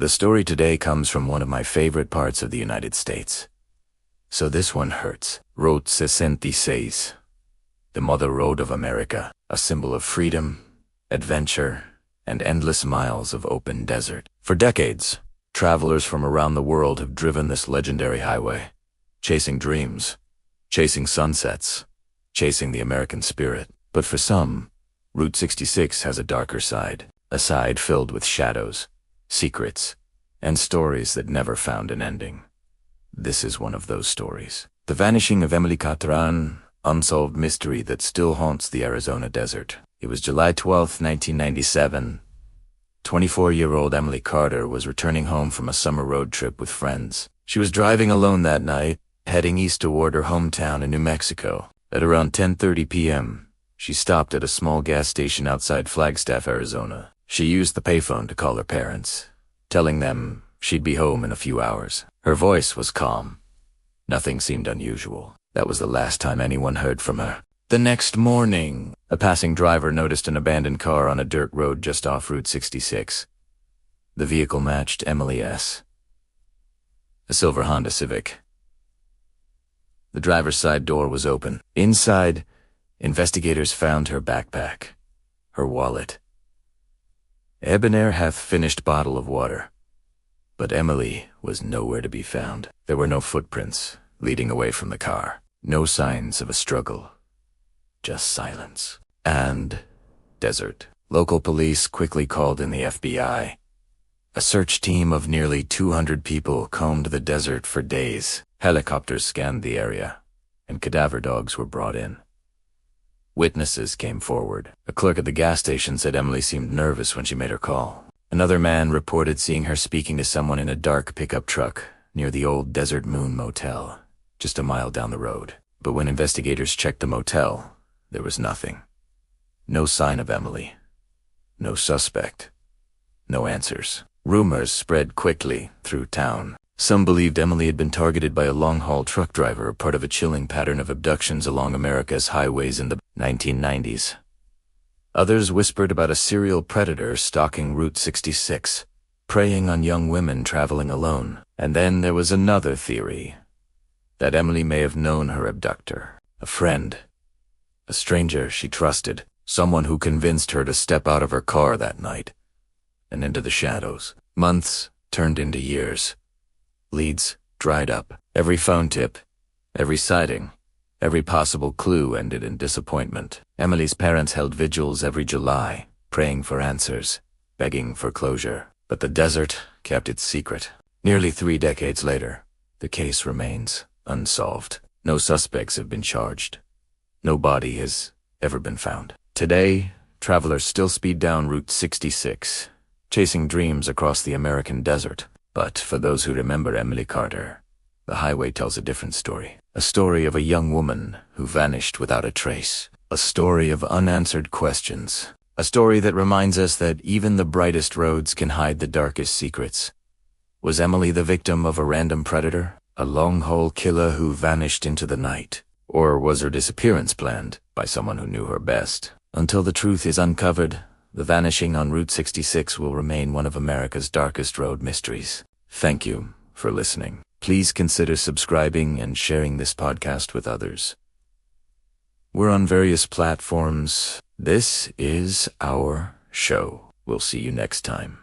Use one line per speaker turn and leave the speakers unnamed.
The story today comes from one of my favorite parts of the United States. So this one hurts. Route 66. The Mother Road of America, a symbol of freedom, adventure, and endless miles of open desert. For decades, travelers from around the world have driven this legendary highway, chasing dreams, chasing sunsets, chasing the American spirit. But for some, Route 66 has a darker side, a side filled with shadows, secrets, and stories that never found an ending. This is one of those stories. The vanishing of Emily Catran, unsolved mystery that still haunts the Arizona desert. It was July 12, 1997. 24-year-old Emily Carter was returning home from a summer road trip with friends. She was driving alone that night, heading east toward her hometown in New Mexico. At around 10:30 p.m., she stopped at a small gas station outside Flagstaff, Arizona. She used the payphone to call her parents, telling them she'd be home in a few hours. Her voice was calm. Nothing seemed unusual. That was the last time anyone heard from her. The next morning, a passing driver noticed an abandoned car on a dirt road just off Route 66. The vehicle matched Emily S., a silver Honda Civic. The driver's side door was open. Inside, investigators found her backpack, her wallet, ebonware half-finished bottle of water. But Emily was nowhere to be found. There were no footprints leading away from the car. No signs of a struggle. Just silence. And desert. Local police quickly called in the FBI. A search team of nearly 200 people combed the desert for days. Helicopters scanned the area, and cadaver dogs were brought in. Witnesses came forward. A clerk at the gas station said Emily seemed nervous when she made her call. Another man reported seeing her speaking to someone in a dark pickup truck near the old Desert Moon Motel, just a mile down the road. But when investigators checked the motel, there was nothing. No sign of Emily. No suspect. No answers. Rumors spread quickly through town. Some believed Emily had been targeted by a long-haul truck driver, part of a chilling pattern of abductions along America's highways in the 1990s. Others whispered about a serial predator stalking Route 66, preying on young women traveling alone. And then there was another theory, that Emily may have known her abductor, a friend, a stranger she trusted, someone who convinced her to step out of her car that night and into the shadows. Months turned into years. Leads dried up. Every phone tip, every sighting, every possible clue ended in disappointment. Emily's parents held vigils every July, praying for answers, begging for closure. But the desert kept its secret. Nearly 3 decades later, the case remains unsolved. No suspects have been charged. No body has ever been found. Today, travelers still speed down Route 66, chasing dreams across the American desert. But for those who remember Emily Carter, the highway tells a different story. A story of a young woman who vanished without a trace. A story of unanswered questions. A story that reminds us that even the brightest roads can hide the darkest secrets. Was Emily the victim of a random predator? A long-haul killer who vanished into the night? Or was her disappearance planned by someone who knew her best? Until the truth is uncovered, the vanishing on Route 66 will remain one of America's darkest road mysteries. Thank you for listening. Please consider subscribing and sharing this podcast with others. We're on various platforms. This is our show. We'll see you next time.